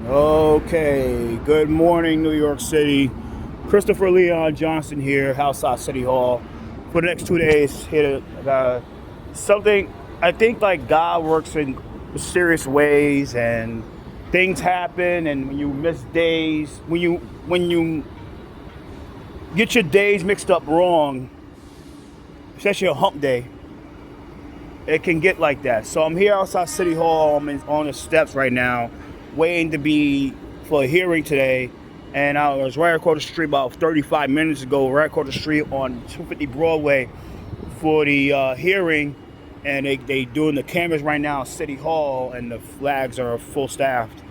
Okay, good morning, New York City. Christopher Leon Johnson here, outside City Hall. For the next 2 days, here something. I think like God works in mysterious ways, and things happen. And when you miss days, when you get your days mixed up wrong, especially a hump day, it can get like that. So I'm here outside City Hall. On the steps right now, waiting to be for a hearing today. And I was right across the street about 35 minutes ago, right across the street on 250 Broadway for the hearing. And they doing the cameras right now at City Hall, and the flags are full staffed.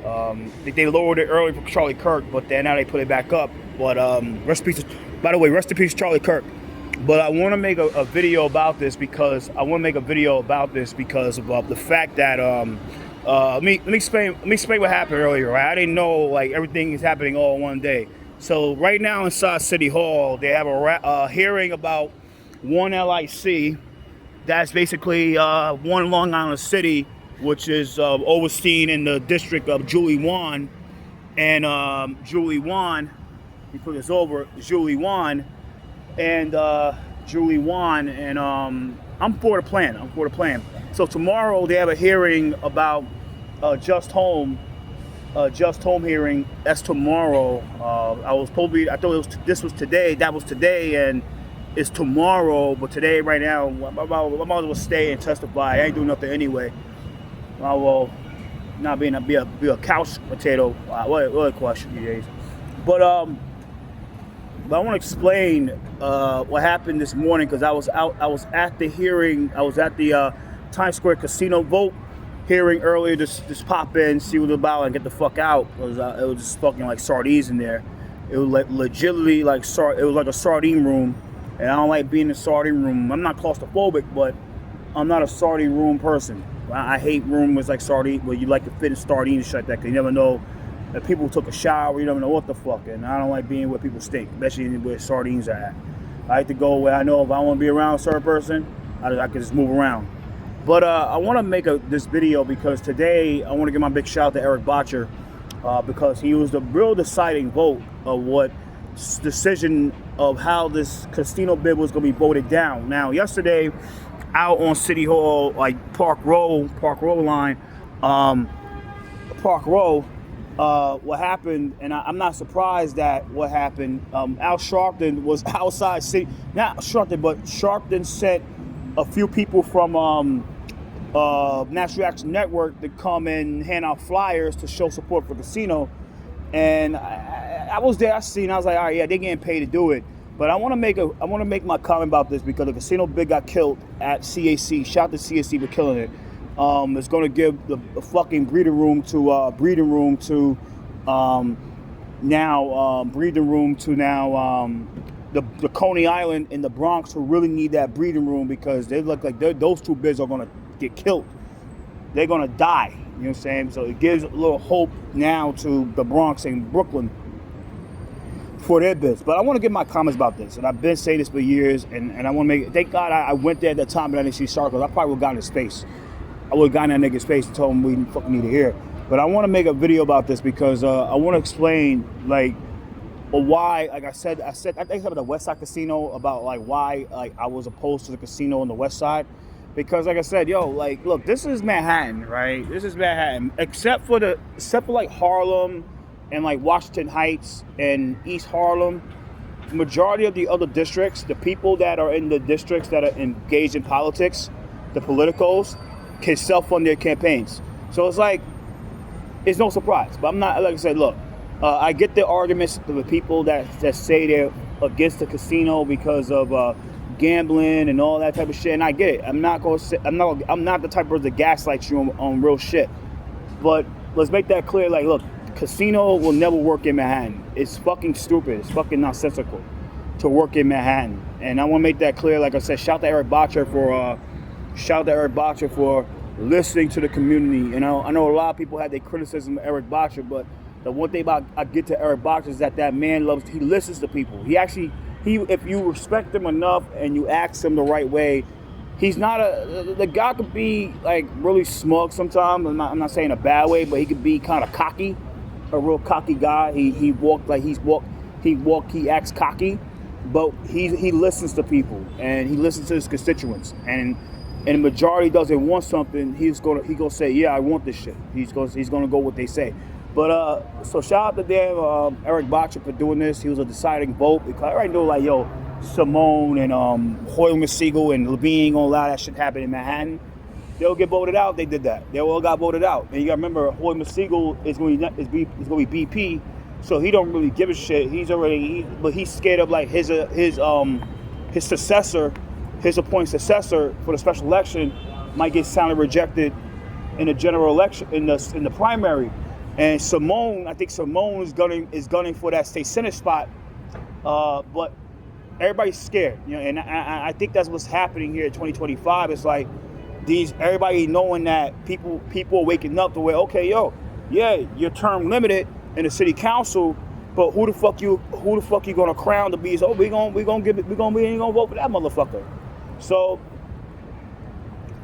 They lowered it early for Charlie Kirk, but then now they put it back up. But rest in peace. By the way, rest in peace, Charlie Kirk. But I want to make a video about this because of the fact that let me explain what happened earlier. Right? I didn't know like everything is happening all in one day. So right now inside City Hall, they have a hearing about one LIC. That's basically one Long Island City, which is overseen in the district of Julie Wan. And Julie Wan, we put this over, Julie Wan, and I'm for the plan. So tomorrow they have a hearing about just home hearing. That's tomorrow. I thought this was today. That was today, and it's tomorrow. But today, right now, I might as well stay and testify. I ain't doing nothing anyway. I will not be a couch potato. What a question these days. But I want to explain what happened this morning because I was at the hearing. I was at the Times Square casino vote hearing earlier. Just pop in, see what it's about, and get the fuck out. It was just fucking like sardines in there. It was like legitimately like it was like a sardine room, and I don't like being in a sardine room. I'm not claustrophobic, but I'm not a sardine room person. I hate rooms like sardine where you like to fit in sardines and shit like that, because you never know if people took a shower. You never know what the fuck. And I don't like being where people stink, especially where sardines are at. I like to go where I know if I want to be around a certain person, I can just move around. But I want to make this video because today I want to give my big shout out to Erik bottcher because he was the real deciding vote of what decision of how this casino bid was going to be voted down. Now, yesterday, out on City Hall, like Park Row line, Park Row, what happened, and I'm not surprised at what happened. Al Sharpton was outside city, not Sharpton, but Sharpton sent a few people from National Action Network to come and hand out flyers to show support for the casino. And I was there, I was like, all right, yeah, they're getting paid to do it. But I want to make my comment about this because the casino bid got killed at CAC. Shout out to CAC for killing it. It's going to give the fucking breeding room to the Coney Island in the Bronx, who really need that breeding room because they look like those two bids are going to get killed. They're going to die. You know what I'm saying? So it gives a little hope now to the Bronx and Brooklyn for their bids. But I want to give my comments about this, and I've been saying this for years, and I want to make it. Thank God I went there at that time, but I didn't see Shark, because I probably would have gotten his face. I would have gotten that nigga's face and told him we fucking need to hear. But I want to make a video about this because I want to explain like why. Like I think about the West Side Casino, about like why like I was opposed to the casino on the West Side. Because like I said, like look, this is Manhattan, right? This is Manhattan, except for like Harlem and like Washington Heights and East Harlem. The majority of the other districts, the people that are in the districts that are engaged in politics, the politicos, can self-fund their campaigns. So it's like, it's no surprise. But I'm not, like I said, look, I get the arguments of the people that say they're against the casino because of gambling and all that type of shit, and I get it. I'm not the type of person that gaslights you on real shit. But let's make that clear. Like, look, casino will never work in Manhattan. It's fucking stupid. It's fucking nonsensical to work in Manhattan. And I want to make that clear. Like I said, shout out to Erik bottcher for listening to the community. You know, I know a lot of people had their criticism of Erik bottcher, but the one thing I get to Erik bottcher is that man he listens to people. He if you respect him enough and you ask him the right way, he's not the guy could be like really smug sometimes. I'm not saying a bad way, but he could be kind of cocky, a real cocky guy. He acts cocky, but he listens to people and he listens to his constituents, and the majority doesn't want something, he's gonna say, yeah, I want this shit. He's gonna go what they say. But so shout out to them, Erik bottcher, for doing this. He was a deciding vote because I already know, like, yo, Simone and Hoyle Siegel and Levine gonna allow that shit happen in Manhattan. They'll get voted out. They did that. They all got voted out. And you gotta remember, Hoyle Siegel is gonna be BP, so he don't really give a shit. But he's scared of like his successor, his appointed successor for the special election might get soundly rejected in the general election in the primary. And Simone, I think Simone is gunning for that state senate spot, but everybody's scared, you know. And I think that's what's happening here in 2025. It's like everybody knowing that people are waking up to where, okay, yo, yeah, your term limited in the city council, but who the fuck you gonna crown to be? So we ain't gonna vote for that motherfucker. So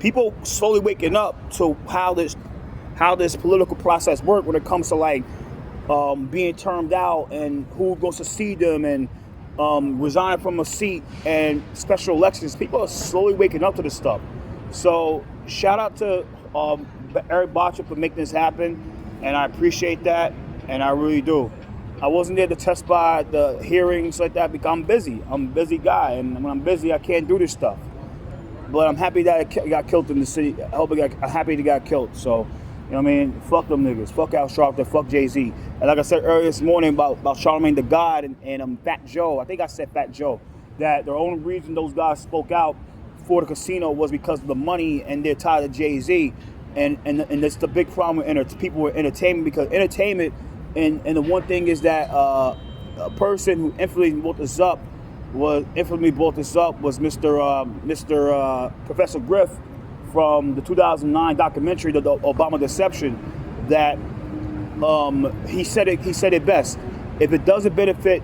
people slowly waking up to how this political process works when it comes to like being termed out and who goes to see them and resigning from a seat and special elections. People are slowly waking up to this stuff. So shout out to Erik bottcher for making this happen, and I appreciate that, and I really do. I wasn't there to testify at the hearings like that because I'm busy. I'm a busy guy, and when I'm busy, I can't do this stuff. But I'm happy that it got killed in the city. I'm happy it got killed. So, you know what I mean? Fuck them niggas. Fuck Al Sharpton. Fuck Jay-Z. And like I said earlier this morning about Charlemagne the God and Fat Joe, I think I said Fat Joe, that the only reason those guys spoke out for the casino was because of the money and they're tied to Jay-Z. And that's the big problem with people with entertainment, because entertainment, and the one thing is that a person who infamously brought this up was Mr. Professor Griff from the 2009 documentary, The Obama Deception, that he said it best. If it doesn't benefit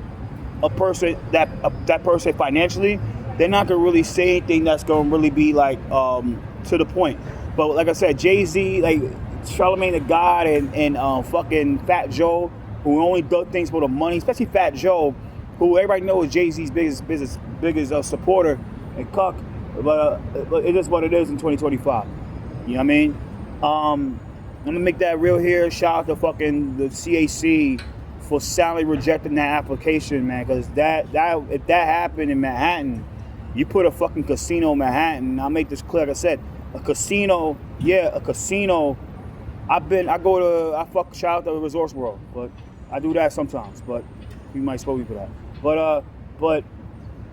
a person, that person financially, they're not gonna really say anything that's gonna really be like to the point. But like I said, Jay-Z, like Charlemagne the God, and fucking Fat Joe, who only does things for the money, especially Fat Joe, who everybody knows is Jay-Z's biggest supporter and cuck. But it is what it is in 2025. You know what I mean? I'm gonna make that real here. Shout out to fucking the CAC for soundly rejecting that application, man. Because if that happened in Manhattan, you put a fucking casino in Manhattan. I'll make this clear. Like I said, a casino. I fuck shout out to Resorts World, but I do that sometimes. But you might expose me for that. But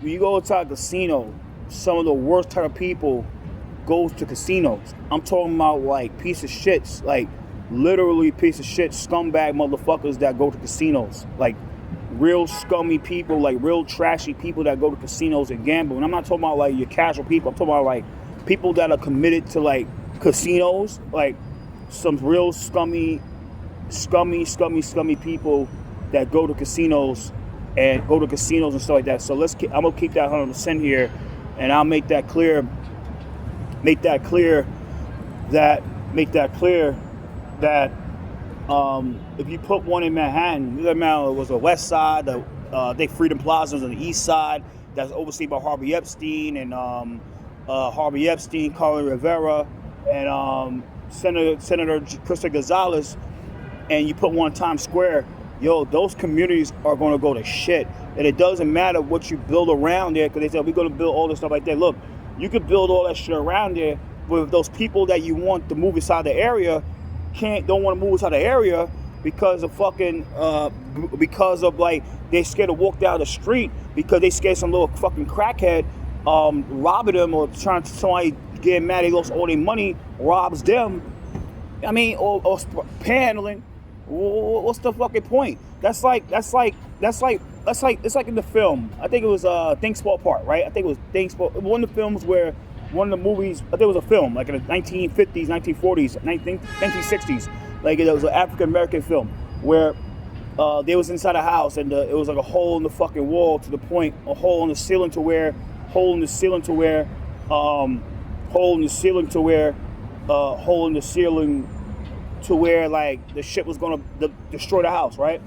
when you go inside a casino, some of the worst type of people goes to casinos. I'm talking about like piece of shits, like literally piece of shit, scumbag motherfuckers that go to casinos, like real scummy people, like real trashy people that go to casinos and gamble. And I'm not talking about like your casual people. I'm talking about like people that are committed to like casinos, like some real scummy people that go to casinos and stuff like that. So I'm gonna keep that 100% here, and I'll make that clear that if you put one in Manhattan, it was the West Side, they Freedom Plaza was on the East Side, that's overseen by Harvey Epstein and Carly Rivera, and Senator Krista Gonzalez, and you put one in Times Square, yo, those communities are going to go to shit. And it doesn't matter what you build around there, because they said we're going to build all this stuff like that. Look, you could build all that shit around there, but if those people that you want to move inside the area don't want to move inside the area because of like they're scared to walk down the street because they scared some little fucking crackhead robbing them, or trying to somebody getting mad they lost all their money, robs them. I mean, or panhandling. What's the fucking point? That's like it's like in the film. I think it was Things Fall Apart, right? I think it was one of the films where one of the movies, I think it was a film like in the 1950s, 1940s, 1960s. Like it was an African American film where they was inside a house and it was like a hole in the fucking wall, to the point, a hole in the ceiling to where hole in the ceiling to where like the shit was gonna destroy the house, right?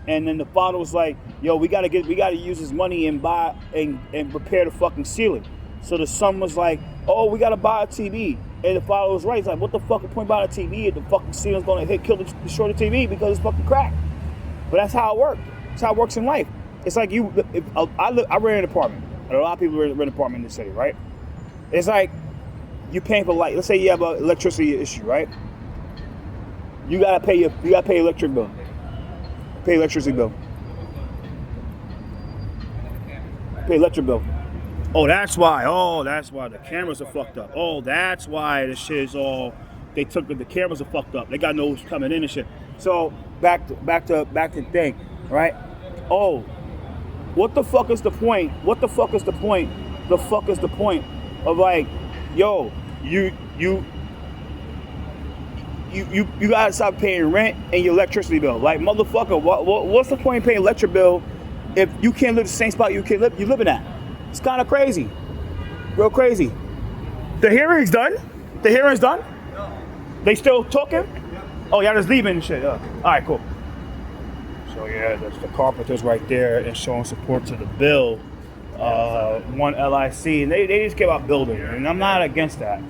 And then the father was like, "Yo, we gotta use this money and buy and repair the fucking ceiling." So the son was like, "Oh, we gotta buy a TV." And the father was right. He's like, "What the fuck is the point buying a TV if the fucking ceiling's gonna destroy the TV because it's fucking cracked?" But that's how it works. That's how it works in life. It's like I rent an apartment. And a lot of people rent an apartment in the city, right? It's like you paying for light. Let's say you have an electricity issue, right? You gotta pay electric bill. Pay electricity bill. Pay electric bill. Oh, that's why the cameras are fucked up. Oh, that's why the shit is all. The cameras are fucked up. They got no coming in and shit. So back to the thing, right? Oh, what the fuck is the point? What the fuck is the point? The fuck is the point of like, yo, you gotta stop paying rent and your electricity bill. Like, motherfucker, what's the point of paying electric bill if you can't live the same spot you living at? It's kind of crazy, real crazy. The hearing's done. The hearing's done. They still talking? Oh, y'all just leaving and shit. All right, cool. So yeah, that's the carpenters right there and showing support to the bill. One LIC, and they just came out building, and I'm not against that.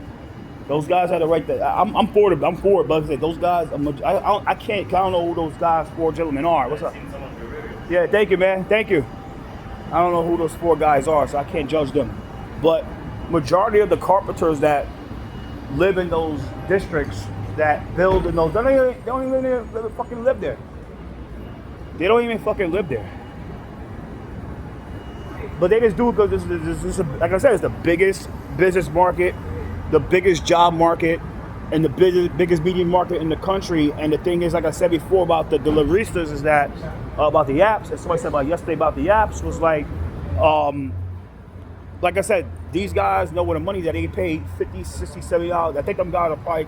Those guys had the right to. I'm for it. But like I said, those guys. I don't know who those guys, 4 gentlemen are. What's up? Yeah, thank you, man. Thank you. I don't know who those 4 guys are, so I can't judge them. But majority of the carpenters that live in those districts, that build in those, they don't even fucking live there. They don't even fucking live there. But they just do it because this is like I said, it's the biggest business market, the biggest job market, and the biggest media market in the country. And the thing is, like I said before about the deliveristas, is that about the apps, and somebody said about yesterday about the apps, was like I said, these guys know where the money that they get paid $50, $60, $70. I think them guys are probably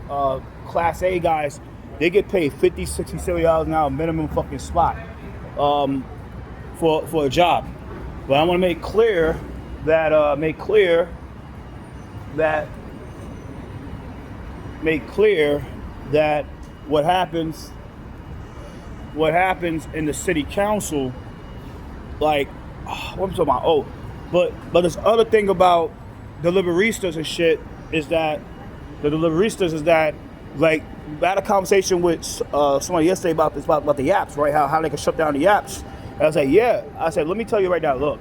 Class A guys. They get paid $50, $60, $70 an hour minimum fucking spot for a job. But I want to make clear that what happens in the city council, like, what am I talking about? Oh, but this other thing about deliveristas and shit is that like, I had a conversation with somebody yesterday about this, about the apps, right? How they can shut down the apps. And I was like, yeah. I said, let me tell you right now, look.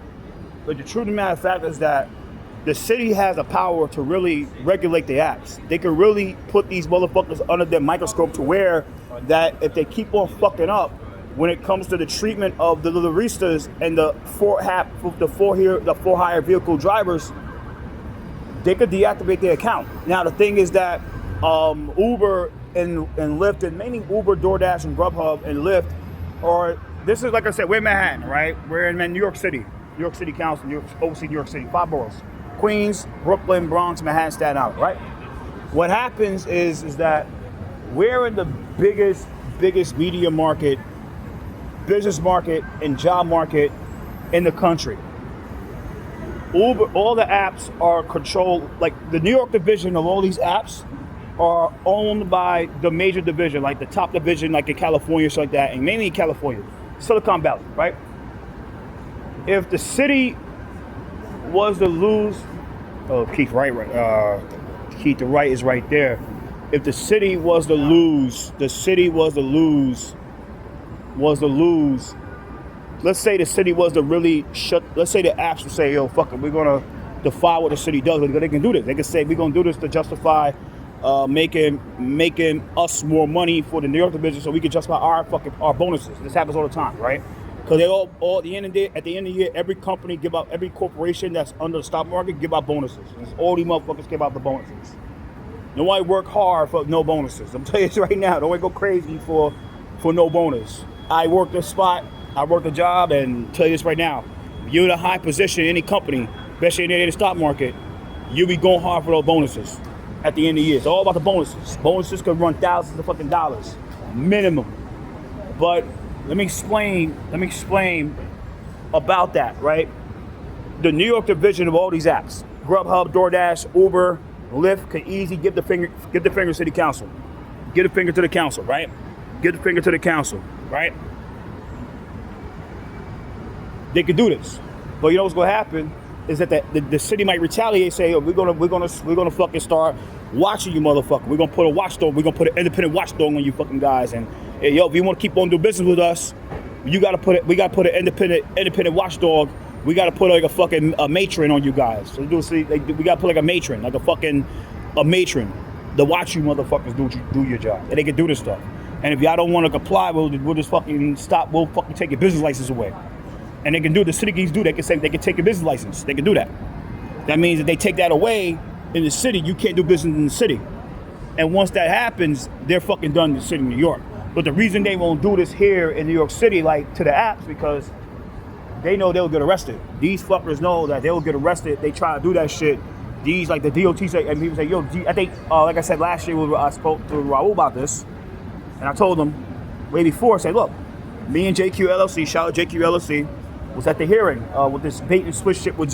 But the truth of the matter of fact is that the city has a power to really regulate the apps. They can really put these motherfuckers under their microscope to where that if they keep on fucking up when it comes to the treatment of the deliveristas and the for hire vehicle drivers, they could deactivate their account. Now the thing is that Uber and Lyft, and mainly Uber, DoorDash, and Grubhub and Lyft, this is, like I said, we're in Manhattan, right? We're in New York City Council, oversee New York City, 5 boroughs: Queens, Brooklyn, Bronx, Manhattan, Staten Island, right? What happens is that we're in the biggest media market, business market, and job market in the country. Uber, all the apps are controlled, like the New York division of all these apps are owned by the major division, like the top division, like in California, so like that, and mainly in California, Silicon Valley, right? If the city was to lose, Keith the right is right there. If the city was to lose, let's say the city was to really shut, let's say the apps would say, yo, fuck it, we're gonna defy what the city does. They can do this. They can say, we're gonna do this to justify making us more money for the New York division so we can justify our bonuses. This happens all the time, right? Because they all at the end of the year, every corporation that's under the stock market give out bonuses. And all these motherfuckers give out the bonuses. Nobody work hard for no bonuses. I'm telling you this right now. Nobody go crazy for no bonus. I work this spot, I work a job, and tell you this right now. You're in a high position in any company, especially in the stock market, you'll be going hard for those bonuses at the end of the year. It's all about the bonuses. Bonuses could run thousands of fucking dollars, minimum. But let me explain about that, right? The New York division of all these apps, Grubhub, DoorDash, Uber, Lyft can easily give the finger to city council. Give the finger to the council, right? Give the finger to the council, right? They could do this. But you know what's gonna happen is that the city might retaliate, say, oh, we're gonna fucking start watching you, motherfucker. We're gonna put a watchdog, we're gonna put an independent watchdog on you fucking guys. And hey, yo, if you wanna keep on doing business with us, we gotta put an independent watchdog. We gotta put like a matron on you guys. So we gotta put like a matron, like a matron to watch you motherfuckers do your job. And they can do this stuff. And if y'all don't wanna comply, we'll just fucking stop, we'll fucking take your business license away. And they can do, the city geeks do, they can take your business license. They can do that. That means that they take that away in the city, you can't do business in the city. And once that happens, they're fucking done in the city of New York. But the reason they won't do this here in New York City, like to the apps, because they know they'll get arrested. These fuckers know that they'll get arrested. They try to do that shit. These, like the DOT say, and people say, yo, I think, like I said last year, I spoke to Raul about this, and I told him way before, I said, look, me and JQ LLC, shout out JQ LLC, was at the hearing with this bait and switch shit with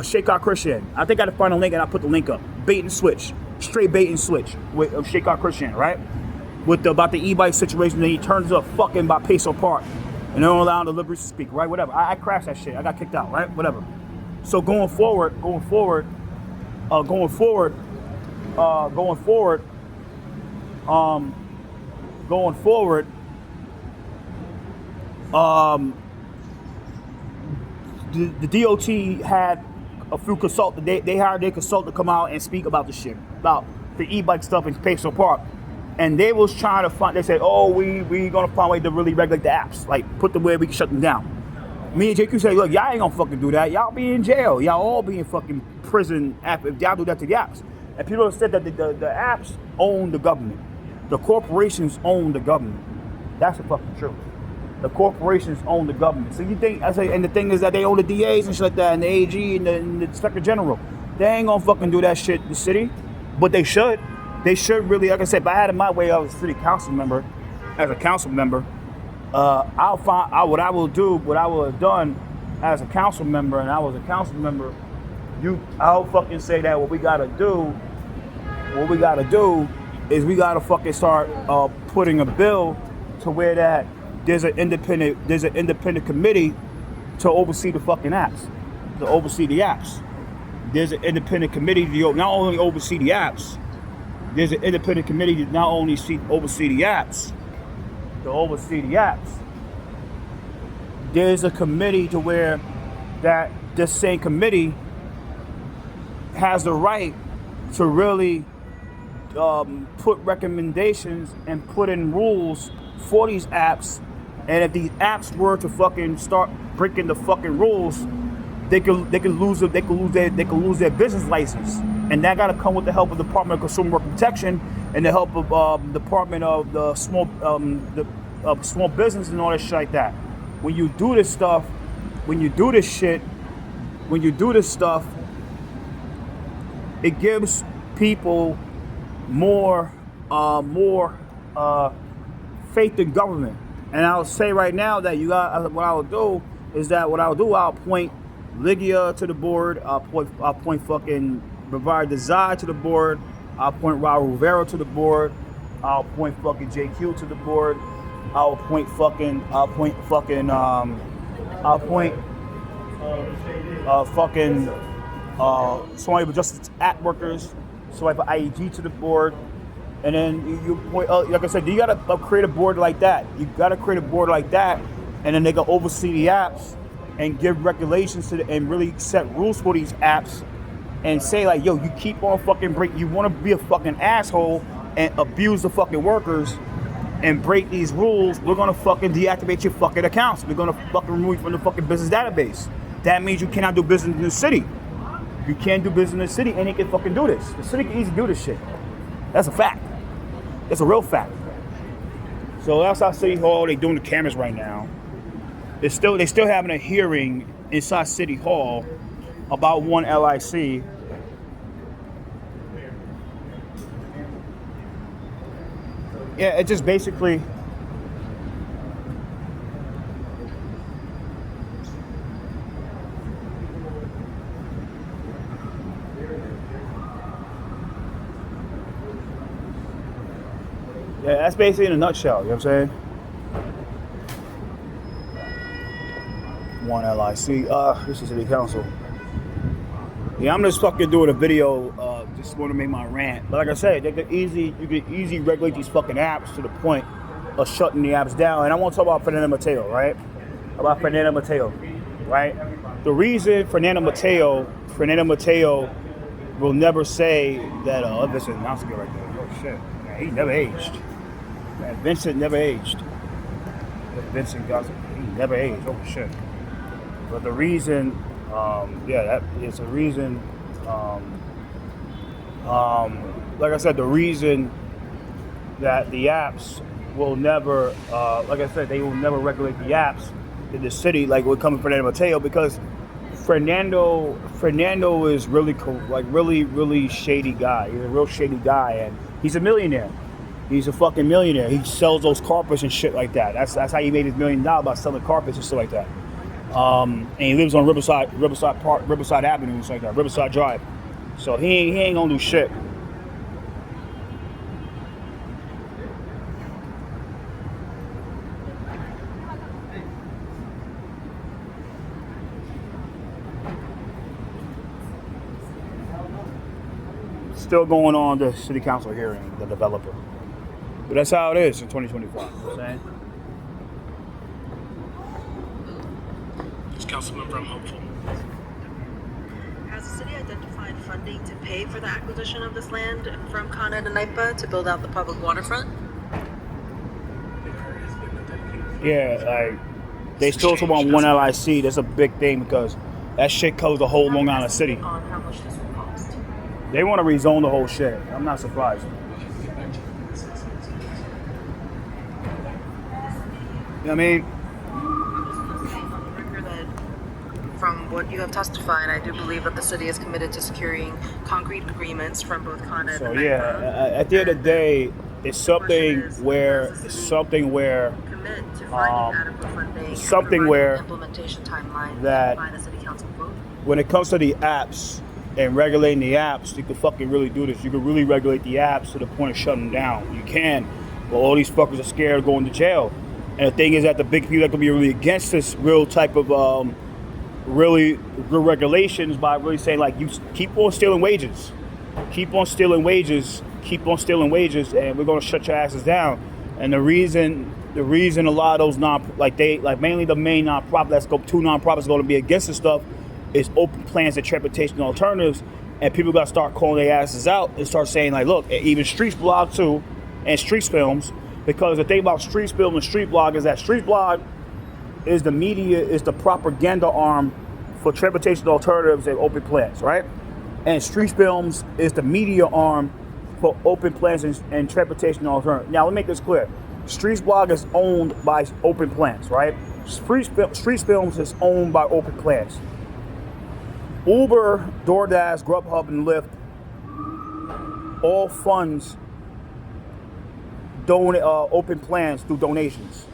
Sheikh Christian. I think I had to find a link and I put the link up. Bait and switch, straight bait and switch with Sheikh Christian, right? With about the e-bike situation, then he turns up fucking by Peso Park, and they don't allow the liberals to speak, right? Whatever. I crashed that shit. I got kicked out, right? Whatever. So going forward. The DOT had a few consultants. They hired their consultant to come out and speak about the shit, about the e-bike stuff in Peso Park. And they was trying to find, they said, oh, we gonna find a way to really regulate the apps, like put them where we can shut them down. Me and JQ say, look, y'all ain't gonna fucking do that. Y'all be in jail. Y'all all be in fucking prison if y'all do that to the apps. And people have said that the apps own the government. The corporations own the government. That's the fucking truth. The corporations own the government. So you think, I say, and the thing is that they own the DAs and shit like that, and the AG and the Inspector General. They ain't gonna fucking do that shit in the city, but they should. They should really, like I said, if I had it my way, I was a city council member, as a council member, what I would have done as a council member, and I was a council member, I'll fucking say that what we gotta do is we gotta fucking start putting a bill to where that there's an independent committee to oversee the fucking apps, to oversee the apps. There's an independent committee to not only oversee the apps, there's an independent committee to not only oversee the apps, there's a committee to where that this same committee has the right to really put recommendations and put in rules for these apps. And if these apps were to fucking start breaking the fucking rules, they could lose their business license, and that got to come with the help of the Department of Consumer Protection and the help of Department of the small business and all that shit like that. When you do this stuff, it gives people more faith in government. And I'll say right now that I'll appoint Ligia to the board. I'll appoint fucking Brevard Desai to the board. I'll appoint Raul Rivera to the board. I'll appoint fucking JQ to the board. I'll appoint somebody with Justice Act workers, somebody for IEG to the board. And then you point, like I said, you gotta create a board like that. You gotta create a board like that, and then they can oversee the apps and give regulations and really set rules for these apps, and say like, yo, you keep on fucking you want to be a fucking asshole and abuse the fucking workers and break these rules, we're gonna fucking deactivate your fucking accounts. We're gonna fucking remove you from the fucking business database. That means you cannot do business in the city. You can't do business in the city, and they can fucking do this. The city can easily do this shit. That's a fact. It's a real fact. So outside City Hall, they doing the cameras right now. They still having a hearing inside City Hall about one LIC. Yeah, it just basically. That's basically in a nutshell, you know what I'm saying? One LIC. This is City Council. Yeah, I'm just fucking doing a video. Just want to make my rant. But like I said, you can easily regulate these fucking apps to the point of shutting the apps down. And I want to talk about Fernando Mateo, right? Right? The reason Fernando Mateo will never say that. Listen, that's good right there. Oh shit, man, he never aged. Man, Vincent never aged. Vincent Gossip, he never aged. Oh shit. But the reason, that is a reason. Like I said, the reason that the apps will never, like I said, they will never regulate the apps in the city like what coming from Fernando Mateo, because Fernando is really really shady guy. He's a real shady guy, and he's a millionaire. He's a fucking millionaire. He sells those carpets and shit like that. That's how he made his $1 million, by selling carpets and shit like that. And he lives on Riverside Avenue and shit like that, Riverside Drive. So he ain't gonna do shit. Still going on the city council hearing, the developer. But that's how it is in 2025. You know what I'm saying? This councilmember, I'm hopeful. Has the city identified funding to pay for the acquisition of this land from Con Ed and NIPA to build out the public waterfront? Yeah, like they still talk about one LIC. That's a big thing because that shit covers the whole Long Island city. On how much this will cost? They want to rezone the whole shit. I'm not surprised. You know what I mean? From what you have testified, I do believe that the city is committed to securing concrete agreements from both Con Ed and NIPA. At the end of the day, it's something where commit to finding adequate funding something where implementation timeline that by the city council vote. When it comes to the apps and regulating the apps, you can fucking really do this. You can really regulate the apps to the point of shutting them down. You can, but all these fuckers are scared of going to jail. And the thing is that the big people that can be really against this real type of really good regulations by really saying like, you keep on stealing wages, and we're gonna shut your asses down. And the reason a lot of those mainly the main nonprofit, let's go two nonprofits going to be against this stuff, is open plans and transportation alternatives. And people got to start calling their asses out and start saying like, look, even Streets Blog too, and Streets Films, because the thing about Streets Film and Street Blog is that Streets Blog is the media, is the propaganda arm for transportation alternatives and open plans, right? And Streets Films is the media arm for open plans and transportation alternatives. Now, let me make this clear. Streets Blog is owned by Open Plans, right? Streets Films is owned by Open Plans. Uber, DoorDash, Grubhub, and Lyft all funds Open Plans through donations,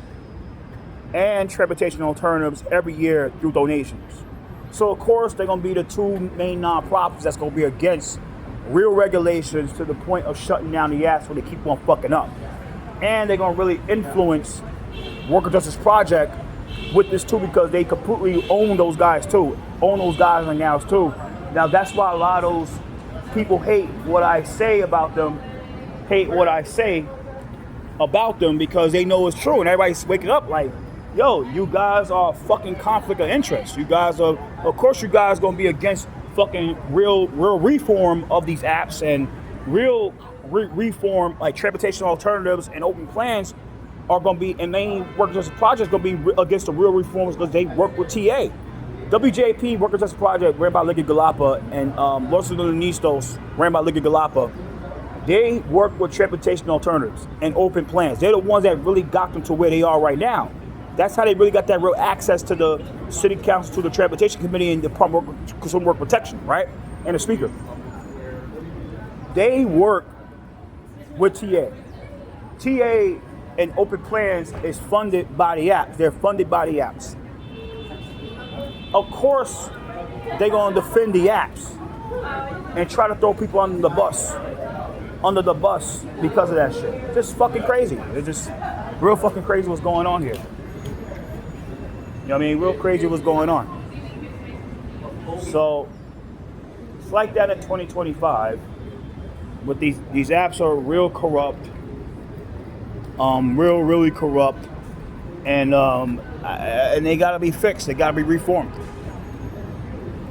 and transportation alternatives every year through donations. So of course they're gonna be the two main nonprofits that's gonna be against real regulations to the point of shutting down the apps where they keep on fucking up. And they're gonna really influence Worker Justice Project with this too, because they completely own those guys and gals too. Now that's why a lot of those people hate what I say about them, because they know it's true, and everybody's waking up like, yo, you guys are fucking conflict of interest. You guys are, of course you guys gonna be against fucking real reform of these apps and real reform like transportation alternatives and open plans are gonna be, and mainly Worker Justice Project is gonna be against the real reforms because they work with TA. WJP, Worker Justice Project, ran by Liga Galapa, and Los Angeles ran by Liga Galapa. They work with transportation alternatives and open plans. They're the ones that really got them to where they are right now. That's how they really got that real access to the city council, to the transportation committee, and the Department of Consumer Work Protection, right? And the speaker. They work with TA. TA and open plans is funded by the apps. They're funded by the apps. Of course, they're gonna defend the apps and try to throw people under the bus. under the bus because of that shit. Just fucking crazy. It's just real fucking crazy what's going on here. You know what I mean? Real crazy what's going on. So it's like that in 2025. But these apps are real corrupt. Really corrupt. And they gotta be fixed. They gotta be reformed.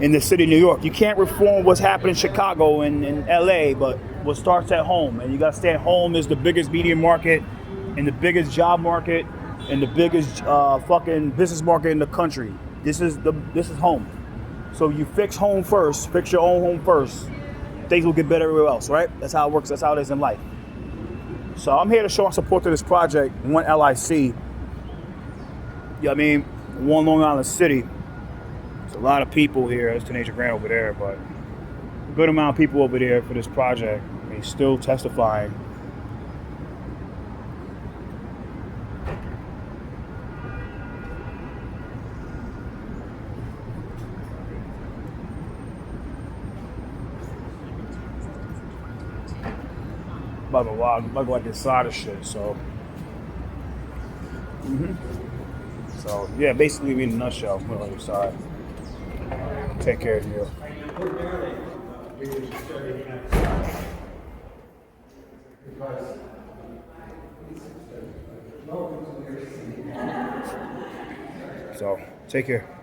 In the city of New York, you can't reform what's happening in Chicago and LA, but what starts at home. And you gotta stay at home. Is the biggest media market, and the biggest job market, and the biggest fucking business market in the country. This is home. So you fix home first. Fix your own home first. Things will get better everywhere else, right? That's how it works. That's how it is in life. So I'm here to show our support to this project. One LIC. You know what I mean? One Long Island City. There's a lot of people here. There's Teenager Grant over there, but a good amount of people over there for this project. I mean, still testifying. I'm about to go like inside of shit, so. So, yeah, basically, in a nutshell, I'm going inside. Take care of you. So, take care.